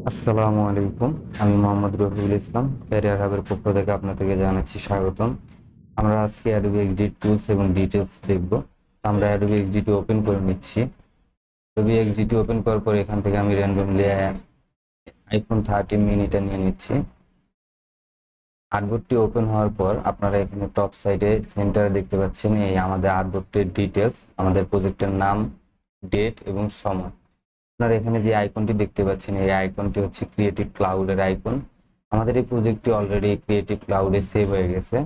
আসসালামু আলাইকুম। আমি মোহাম্মদ রফিকুল ইসলাম, ক্যারিয়ার হাবের পক্ষ থেকে আপনাদেরকে জানাচ্ছি স্বাগতম। আমরা আজকে অ্যাডোবি এক্সডি টুলস এবং ডিটেলস দেখব। আমরা অ্যাডোবি এক্সডিটি ওপেন করে নিচ্ছি। অ্যাডোবি এক্সডিটি ওপেন করার পর এখান থেকে আমি র্যান্ডমলি আইফোন 13 মিনিটা নিয়ে নিচ্ছি। আর্টবোর্ডটি ওপেন হওয়ার পর আপনারা এখানে টপ সাইডে সেন্টারে দেখতে পাচ্ছেন এই আমাদের আর্টবোর্ডটির ডিটেলস, আমাদের প্রজেক্টের নাম, ডেট এবং সময়। আপনারা এখানে যে আইকনটি দেখতে পাচ্ছেন এই আইকনটি হচ্ছে ক্রিয়েটিভ ক্লাউডের আইকন। আমাদের এই প্রজেক্টটি অলরেডি ক্রিয়েটিভ ক্লাউডে সেভ হয়ে গেছে।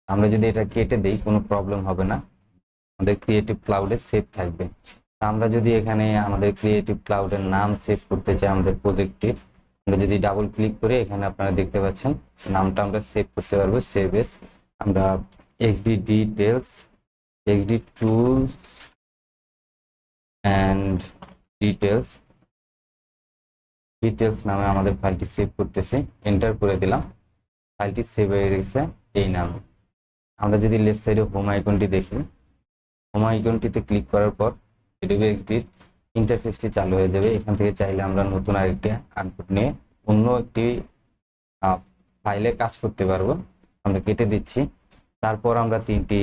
আমরা যদি এটা কেটে দেই কোনো প্রবলেম হবে না, আমাদের ক্রিয়েটিভ ক্লাউডে সেভ থাকবে। আমরা যদি এখানে আমাদের ক্রিয়েটিভ ক্লাউডের নাম সেভ করতে চাই আমাদের প্রজেক্টটির, আমরা যদি ডাবল ক্লিক করে এখানে আপনারা দেখতে পাচ্ছেন নামটা আমরা সেভ করতে পারবো। সেভ এস আমরা XD details, XD tools and details নামে আমাদের ফাইলটি সেভ করতেছি। এন্টার করে দিলাম, ফাইলটি সেভ হয়ে গেছে এই নামে। আমরা যদি লেফট সাইডে হোম আইকনটি দেখি, হোম আইকনটিতে ক্লিক করার পর অ্যাডোবি এক্সডির ইন্টারফেসটি চালু হয়ে যাবে। এখান থেকে চাইলে আমরা নতুন আরেকটি আউটপুট নিয়ে অন্য একটি ফাইলে কাজ করতে পারবো। আমরা কেটে দিচ্ছি। তারপর আমরা তিনটি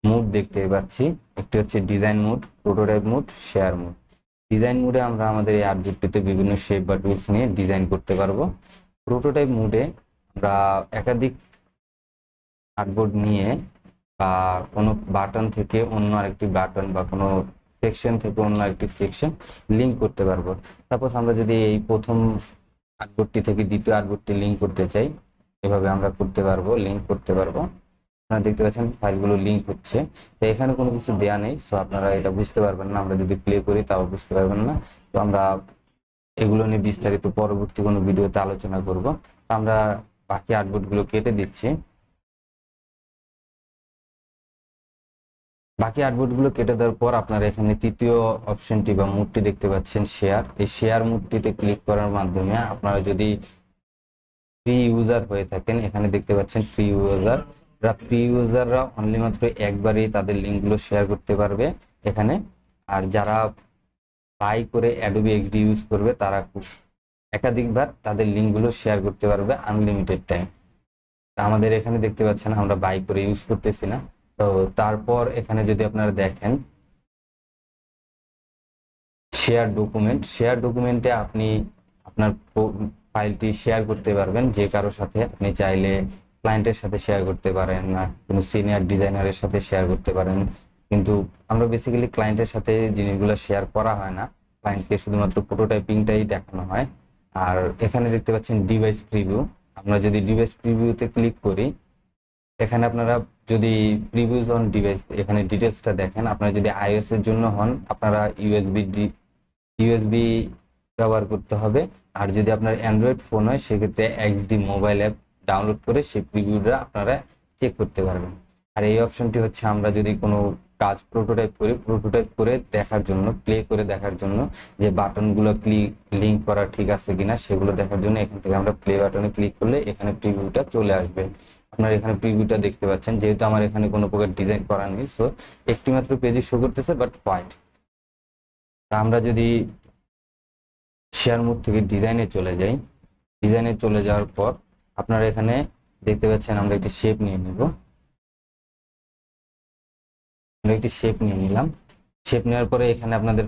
মুড দেখতে পাচ্ছি। একটি হচ্ছে design mode, prototype mode, share mode. Design মুডে আমরা আমাদের এই আর্টবোর্ডটিতে বিভিন্ন শেপ বা টুলস নিয়ে ডিজাইন করতে পারবো। প্রোটোটাইপ মুডে আমরা একাধিক আর্টবোর্ড নিয়ে বা কোনো বাটন থেকে অন্য আরেকটি বাটন বা কোনো সেকশন থেকে অন্য আরেকটি সেকশন লিঙ্ক করতে পারবো। সাপোজ আমরা যদি এই প্রথম আর্টবোর্ডটি থেকে দ্বিতীয় আর্টবোর্ডটি লিঙ্ক করতে চাই, এভাবে আমরা করতে পারবো, লিঙ্ক করতে পারবো। আপনারা দেখতে পাচ্ছেন ফাইলগুলো লিঙ্ক হচ্ছে। তো এখানে কোনো কিছু দেয়া নেই, সো আপনারা এটা বুঝতে পারবেন না। আমরা যদি প্লে করি তাও বুঝতে পারবেন না। তো আমরা এগুলো নিয়ে বিস্তারিত পরবর্তী কোনো ভিডিওতে আলোচনা করব। তো আমরা বাকি আর্টবোর্ডগুলো কেটে দিচ্ছি। বাকি আর্টবোর্ডগুলো কেটে দেওয়ার পর আপনারা এখানে তৃতীয় অপশনটি বা মুডটি দেখতে পাচ্ছেন শেয়ার। এই শেয়ার মুডটিতে ক্লিক করার মাধ্যমে আপনারা যদি ফ্রি ইউজার হয়ে থাকেন, এখানে দেখতে পাচ্ছেন ফ্রি ইউজাররা অনলি মাত্র একবারই তাদের লিঙ্কগুলো শেয়ার করতে পারবে এখানে। আর যারা বাই করে অ্যাডোবি এক্সডি ইউজ করবে তারা একাধিকবার তাদের লিঙ্কগুলো শেয়ার করতে পারবে আনলিমিটেড টাইম। আমাদের এখানে দেখতে পাচ্ছেন আমরা বাই করে ইউজ করতেছি না। তো তারপর এখানে যদি আপনারা দেখেন শেয়ার ডকুমেন্টে আপনি আপনার ফাইলটি শেয়ার করতে পারবেন যে কারোর সাথে। আপনি চাইলে ক্লায়েন্টের সাথে শেয়ার করতে পারেন, না কোনো সিনিয়র ডিজাইনারের সাথে শেয়ার করতে পারেন। কিন্তু আমরা বেসিক্যালি ক্লায়েন্টের সাথে জিনিসগুলো শেয়ার করা হয় না, ক্লায়েন্টকে শুধুমাত্র প্রোটোটাইপিংটাই দেখানো হয়। আর এখানে দেখতে পাচ্ছেন ডিভাইস প্রিভিউ। আমরা যদি ডিভাইস প্রিভিউতে ক্লিক করি, এখানে আপনারা যদি প্রিভিউজ অন ডিভাইস এখানে ডিটেলসটা দেখেন, আপনারা যদি আইওএস এর জন্য হন আপনারা ইউএসবি ব্যবহার করতে হবে। আর যদি আপনার অ্যান্ড্রয়েড ফোন হয় সেক্ষেত্রে এক্সডি মোবাইল অ্যাপ ডাউনলোড করে সেই প্রিভিউটা আপনারা চেক করতে পারবেন। আর এই অপশনটি হচ্ছে আমরা যদি কোনো কাজ প্রোটোটাইপ করে দেখার জন্য, প্লে করে দেখার জন্য যে বাটনগুলো লিঙ্ক করা ঠিক আছে কিনা সেগুলো দেখার জন্য এখান থেকে আমরা প্লে বাটনে ক্লিক করলে এখানে প্রিভিউটা চলে আসবে। আপনারা এখানে প্রিভিউটা দেখতে পাচ্ছেন। যেহেতু আমার এখানে কোনো প্রকার ডিজাইন করা নেই, সো একটি মাত্র পেজে শো করতেছে বাট হোয়াইট। আমরা যদি শেয়ার মোড থেকে ডিজাইনে চলে যাই, ডিজাইনে চলে যাওয়ার পর আপনারা এখানে দেখতে পাচ্ছেন আমরা একটি শেপ নিয়ে নিব। আমরা একটি শেপ নিয়ে নিলাম। শেপ নেওয়ার পরে এখানে আপনাদের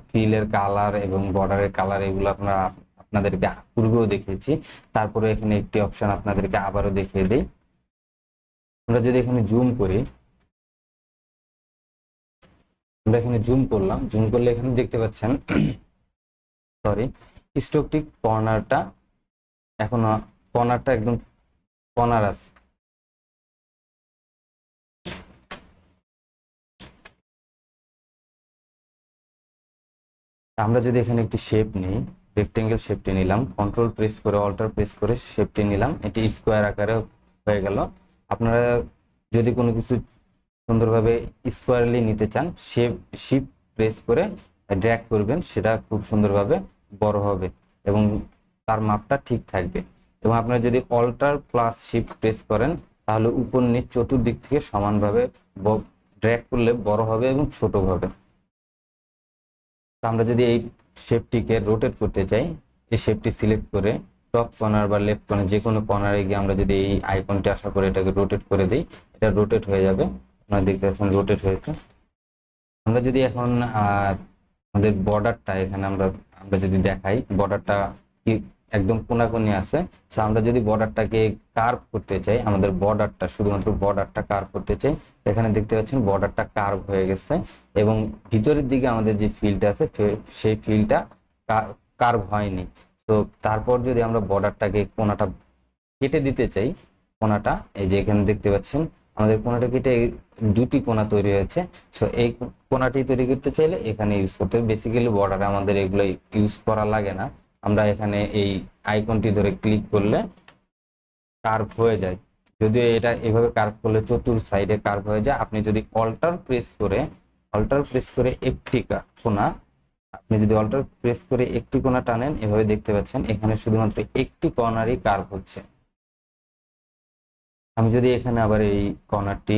ফিলের কালার এবং বর্ডারের কালার এগুলো আপনাদেরকে পূর্বেও দেখিয়েছি। তারপরে এখানে একটি অপশন আপনাদেরকে আবারও দেখিয়ে দিই। আমরা যদি এখানে জুম করি, আমরা এখানে জুম করলাম, জুম করলে এখানে দেখতে পাচ্ছেন সরি স্ট্রোকটিক কর্নারটা এখনো একদম কর্নার আছে। আমরা যদি এখানে একটি শেপ নিই, রেক্টেঙ্গেল শেপটি নিলাম, কন্ট্রোল প্রেস করে অল্টার প্রেস করে শেপটি নিলাম, এটি স্কোয়ার আকারে হয়ে গেল। আপনারা যদি কোনো কিছু সুন্দরভাবে স্কোয়ারলি নিতে চান, শিফট প্রেস করে ড্র্যাগ করবেন, সেটা খুব সুন্দরভাবে বড় হবে এবং তার মাপটা ঠিক থাকবে। এবং আপনারা যদি অল্টার প্লাস শিফট প্রেস করেন তাহলে উপর নিচ চতুর্দিক থেকে সমানভাবে ড্র্যাগ করলে বড় হবে এবং ছোট হবে। আমরা যদি এই শেপটিকে রোটেট করতে চাই, এই শেপটি সিলেক্ট করে টপ কর্নার বা লেফট কর্নার যে কোনো কর্নারে গিয়ে আমরা যদি এই আইকনটি আশা করে এটাকে রোটেট করে দিই, এটা রোটেট হয়ে যাবে। আপনারা দেখতে পাচ্ছেন রোটেট হয়েছে। আমরা যদি এখন আমাদের বর্ডারটা এখানে আমরা আমরা যদি দেখাই, বর্ডারটা কি একদম কোনাকুনি আছে। তো আমরা যদি বর্ডারটাকে কার্ভ করতে চাই, আমাদের বর্ডারটা শুধুমাত্র বর্ডারটা কার্ভ করতে চাই, এখানে দেখতে পাচ্ছেন বর্ডারটা কার্ভ হয়ে গেছে এবং ভিতরের দিকে আমাদের যে ফিলটা আছে সেই ফিলটা কার্ভ হয়নি। তো তারপর যদি আমরা বর্ডারটাকে কোনাটা কেটে দিতে চাই, কোনাটা এই যে এখানে দেখতে পাচ্ছেন আমাদের কোনাটা কেটে দুটি কোনা তৈরি হয়েছে। সো এই কোনাটি তৈরি করতে চাইলে এখানে ইউজ করতে হবে। বেসিক্যালি বর্ডারে আমাদের এগুলো ইউজ করা লাগে না, আমরা এখানে এই আইকনটি ধরে ক্লিক করলে কার্ভ হয়ে যায়। যদিও এটা এভাবে কার্ভ করলে চতুর সাইডে কার্ভ হয়ে যায়। আপনি যদি অল্টার প্রেস করে একটি কোনা, আপনি যদি অল্টার প্রেস করে একটি কোনা টানেন, এভাবে দেখতে পাচ্ছেন এখানে শুধুমাত্র একটি কর্নারই কার্ভ হচ্ছে। আমি যদি এখানে আবার এই কর্নারটি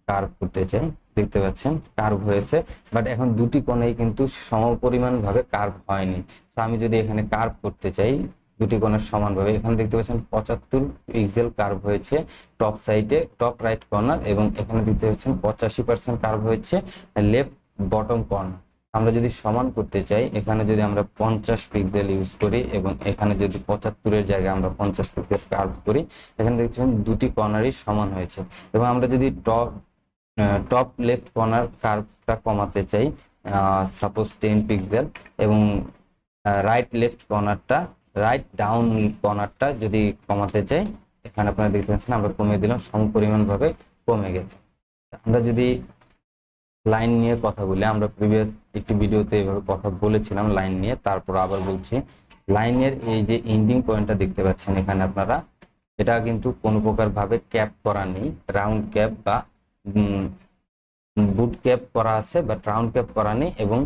কার্ভ করতে চাই, দেখতে পাচ্ছেন কার্ভ হয়েছে, বাট এখন দুটি কোণাই কিন্তু সমপরিমাণ ভাবে কার্ভ হয়নি। তো আমি যদি এখানে কার্ভ করতে চাই দুটি কোণের সমানভাবে, এখানে দেখতে পাচ্ছেন 75 পিক্সেল কার্ভ হয়েছে টপ সাইডে, টপ রাইট কর্নার, এবং এখানে দেখতে পাচ্ছেন 85% কার্ভ হয়েছে লেফট বটম কর্নার। আমরা যদি সমান করতে চাই, এখানে যদি আমরা 50 পিক্সেল ইউজ করি এবং এখানে যদি 75-এর জায়গায় আমরা 50 পিক্সেল কার্ভ করি, এখানে দেখছেন দুটি কর্নারই সমান হয়েছে। এবং আমরা যদি টপ লেফট কর্নার কার্ভটা কমাতে চাই, সাপোজ 10 পিক্সেল, এবং রাইট লেফট কর্নারটা, রাইট ডাউন কর্নারটা যদি কমাতে চাই, এখানে আপনারা দেখতে পাচ্ছেন আমরা কমিয়ে দিলাম, সমপরিমাণ ভাবে কমে গেছে। আমরা যদি লাইন নিয়ে কথা বলি, আমরা প্রিভিয়াস একটি ভিডিওতে এভাবে কথা বলেছিলাম লাইন নিয়ে, তারপর আবার বলছি। লাইনের এই যে এন্ডিং পয়েন্টটা দেখতে পাচ্ছেন এখানে আপনারা, এটা কিন্তু কোনো প্রকার ভাবে ক্যাপ করা নেই, রাউন্ড ক্যাপ বা বুট ক্যাপ করা আছে, বাট রাউন্ড ক্যাপ করা নেই, এবং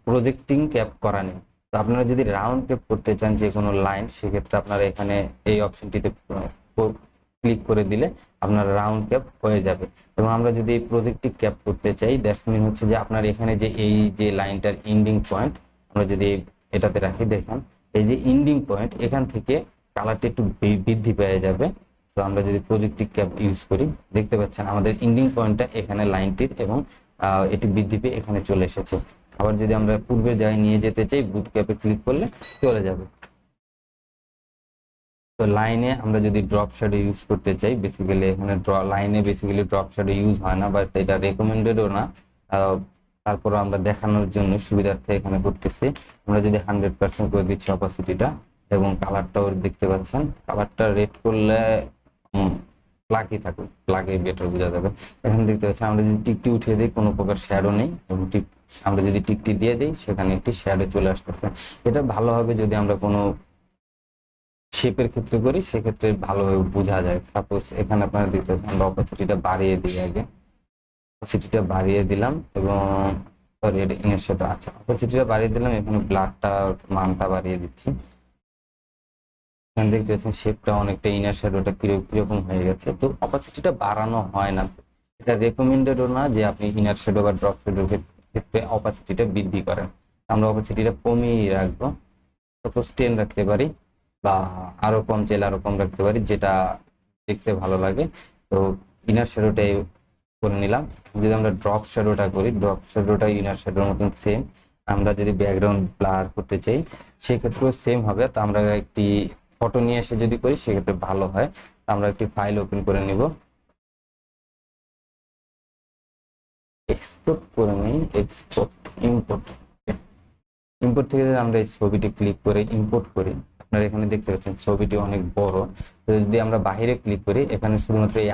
প্রজেক্টিং ক্যাপ করা নেই। তো আপনারা যদি রাউন্ড ক্যাপ করতে চান যে কোনো লাইন, সেক্ষেত্রে আপনারা এখানে এই অপশনটিতে ক্লিক করে দিলে আপনার রাউন্ড ক্যাপ হয়ে যাবে। এবং আমরা যদি প্রজেক্টিভ ক্যাপ করতে চাই, দ্যাটস মিন হচ্ছে যে আপনার এখানে যে এই যে লাইনটার এন্ডিং পয়েন্ট, আমরা যদি এটাতে রাখি, দেখেন এই যে এন্ডিং পয়েন্ট, এখান থেকে কালারটা একটু বৃদ্ধি পেয়ে যাবে। তো আমরা যদি প্রজেক্টিভ ক্যাপ ইউজ করি, দেখতে পাচ্ছেন আমাদের এন্ডিং পয়েন্টটা এখানে লাইনটির, এবং এটি বৃদ্ধি পেয়ে এখানে চলে এসেছে। আবার যদি আমরা পূর্বের জায়গায় নিয়ে যেতে চাই, বুট ক্যাপে ক্লিক করলে চলে যাবে। তো লাইনে আমরা যদি ড্রপ শ্যাডো ইউজ করতে চাই, বেসিক্যালি এখানে লাইনে বেসিক্যালি ড্রপ শ্যাডো ইউজ হয় না, বা এটা রেকমেন্ডেডও না, তারপর আমরা দেখানোর জন্য সুবিধার্থে এখানে করতেছি। আমরা যদি 100% করে দিচ্ছি অপাসিটিটা, এবং কালারটাও দেখতে পাচ্ছেন, কালারটা রেড করলে প্লাকি থাকে, প্লাকে বেটার বোঝা যাবে। এখানে দেখতে পাচ্ছেন আমরা যদি টিকটি উঠিয়ে দিই, কোনো প্রকার শ্যাডো নেই, এবং আমরা যদি টিকটি দিয়ে দিই, সেখানে একটি শ্যাডো চলে আসতেছে। এটা ভালো হবে যদি আমরা কোনো শেপের ক্ষেত্রে করি, সেক্ষেত্রে ভালোভাবে বোঝা যায়। সাপোজ এখানে আপনারা দেখতে পাচ্ছেন, আমরা অপাসিটিটা বাড়িয়ে দিই, আগে অপাসিটিটা বাড়িয়ে দিলাম, এবং সরি এটা ইনার শ্যাডো, আচ্ছা অপাসিটিটা বাড়িয়ে দিলাম, এখানে ব্লাডটা মানটা বাড়িয়ে দিচ্ছি। এখানে দেখতে পাচ্ছেন শেপটা অনেকটা, ইনার শ্যাডোটা কিরকম হয়ে গেছে। তো অপাসিটিটা বাড়ানো হয় না, এটা রেকমেন্ডেডও না যে আপনি ইনার শ্যাডো বা ড্রপ শ্যাডোর ক্ষেত্রে অপাসিটিটা বৃদ্ধি করেন। আমরা অপাসিটিটা কমিয়ে রাখবো, সাপোজ 10 রাখতে পারি, বা আরো কম চাইলে আরো কম রাখতে পারি, যেটা দেখতে ভালো লাগে। তো ইনার শ্যাডোটাই করে নিলাম। যদি আমরা ড্রপ শ্যাডোটা করি, ড্রপ শ্যাডোটা ইনার শ্যাডোর মতন সেম। আমরা যদি ব্যাকগ্রাউন্ড ব্লার করতে চাই, সেক্ষেত্রেও সেম হবে। তো আমরা একটি ফটো নিয়ে এসে যদি করি, সেক্ষেত্রে ভালো হয়। আমরা একটি ফাইল ওপেন করে নিব, এক্সপোর্ট করে নিই, এক্সপোর্ট ইম্পোর্ট, ইম্পোর্ট থেকে আমরা এই ছবিটি ক্লিক করে ইম্পোর্ট করি। আপনারা এখানে দেখতে পাচ্ছেন ছবিটি অনেক বড়। তো যদি আমরা বাইরে ক্লিক করি, এখানে শুধুমাত্র এই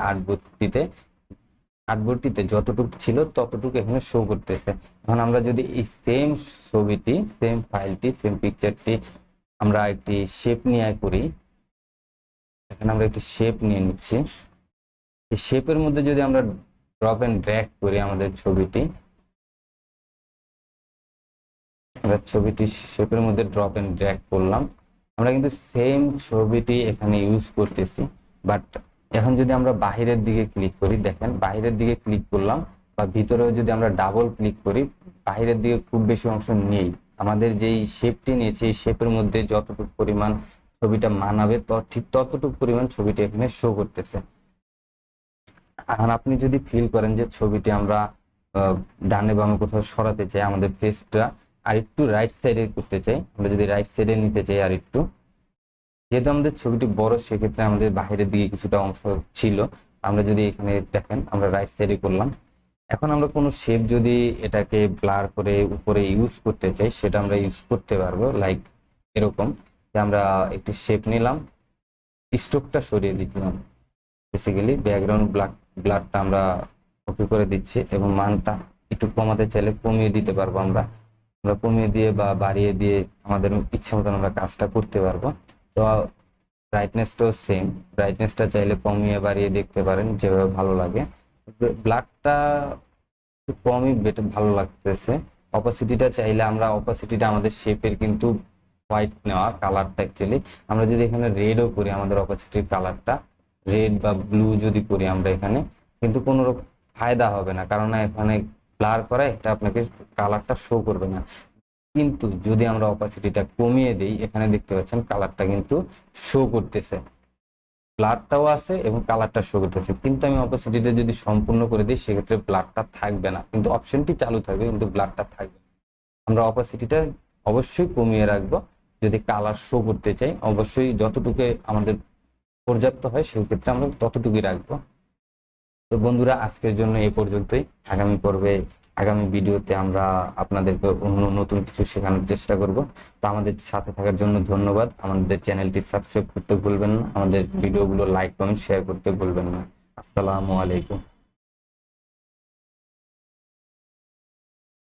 আর্টবোর্ডটিতে যতটুকু ছিল ততটুকু এখানে শো করতেছে। এখন আমরা যদি এই সেম ছবিটি, সেম ফাইলটি, সেম পিকচারটি আমরা একটি শেপ নিয়ে করি, এখানে আমরা একটি শেপ নিয়ে নিচ্ছি। এই শেপের মধ্যে যদি আমরা ড্রপ এন্ড ড্র্যাগ করি আমাদের ছবিটি, আমরা ছবিটি শেপের মধ্যে ড্রপ এন্ড ড্র্যাগ করলাম, আমরা কিন্তু সেম ছবিটি এখানে ইউজ করতেছি। বাট এখন যদি আমরা বাহিরের দিকে ক্লিক করি, দেখেন বাহিরের দিকে ক্লিক করলাম, বা ভিতরেও যদি আমরা ডাবল ক্লিক করি, বাহিরের দিকে খুব বেশি অংশ নেই। আমাদের যেই শেপটি নিয়েছি এই শেপের মধ্যে যতটুকু পরিমাণ ছবিটা মানাবে ঠিক ততটুকু পরিমাণ ছবিটা এখানে শো করতেছে। আর আপনি যদি ফিল করেন যে ছবিটি আমরা ডানে বামে কোথাও সরাতে চাই, আমাদের ফেসটা আর একটু রাইট সাইডে করতে চাই, আমরা যদি রাইট সাইডে নিতে চাই আর একটু, যেহেতু আমাদের ছবিটি বড় সেক্ষেত্রে আমাদের বাইরের দিকে কিছুটা অংশ ছিল, আমরা যদি এখানে দেখেন আমরা রাইট সাইডে করলাম। এখন আমরা কোনো শেপ যদি এটাকে ব্লার করে উপরে ইউজ করতে চাই সেটা আমরা ইউজ করতে পারবো, লাইক এরকম যে আমরা একটি শেপ নিলাম, স্ট্রোকটা সরিয়ে দিলাম, বেসিক্যালি ব্যাকগ্রাউন্ড ব্লারটা আমরা ওকে করে দিচ্ছি এবং মানটা একটু কমাতে চাইলে কমিয়ে দিতে পারবো, আমরা আমরা কমিয়ে দিয়ে বা বাড়িয়ে দিয়ে আমাদের ইচ্ছা মতন আমরা কাজটা করতে পারবো। তো ব্রাইটনেসটাও সেম, ব্রাইটনেসটা চাইলে কমিয়ে বাড়িয়ে দেখতে পারেন যেভাবে ভালো লাগে। ব্লারটা একটু কমই বেটার ভালো লাগতেছে। অপাসিটিটা চাইলে আমরা অপাসিটিটা আমাদের শেপের কিন্তু হোয়াইট নেওয়া কালারটা অ্যাকচুয়ালি আমরা যদি এখানে রেডও করি, আমাদের অপাসিটির কালারটা রেড বা ব্লু যদি করি আমরা এখানে, কিন্তু কোনো ফায়দা হবে না, কারণ এখানে ব্লার করা এটা আপনাকে কালারটা শো করবে না। কিন্তু যদি আমরা অপাসিটিটা কমিয়ে দিই, এখানে দেখতে পাচ্ছেন কালারটা কিন্তু শো করতেছে, ব্লারটাও আছে এবং কালারটা শো করতেছে। কিন্তু আমি অপাসিটিটা যদি সম্পূর্ণ করে দিই সেক্ষেত্রে ব্লারটা থাকবে না, কিন্তু অপশনটি চালু থাকবে কিন্তু ব্লারটা থাকবে না। আমরা অপাসিটিটা অবশ্যই কমিয়ে রাখবো যদি কালার শো করতে চাই, অবশ্যই যতটুকু আমাদের পর্যাপ্ত হয় সেই ক্ষেত্রে আমরা ততটুকুই রাখবো। তো বন্ধুরা আজকের জন্য এই পর্যন্তই। আগামী ভিডিওতে আমরা আপনাদেরকে অন্য নতুন কিছু শেখানোর চেষ্টা করব। তো আমাদের সাথে থাকার জন্য ধন্যবাদ। আমাদের চ্যানেলটি সাবস্ক্রাইব করতে ভুলবেন না, আমাদের ভিডিওগুলো লাইক কমেন্ট শেয়ার করতে ভুলবেন না। আসসালামু আলাইকুম।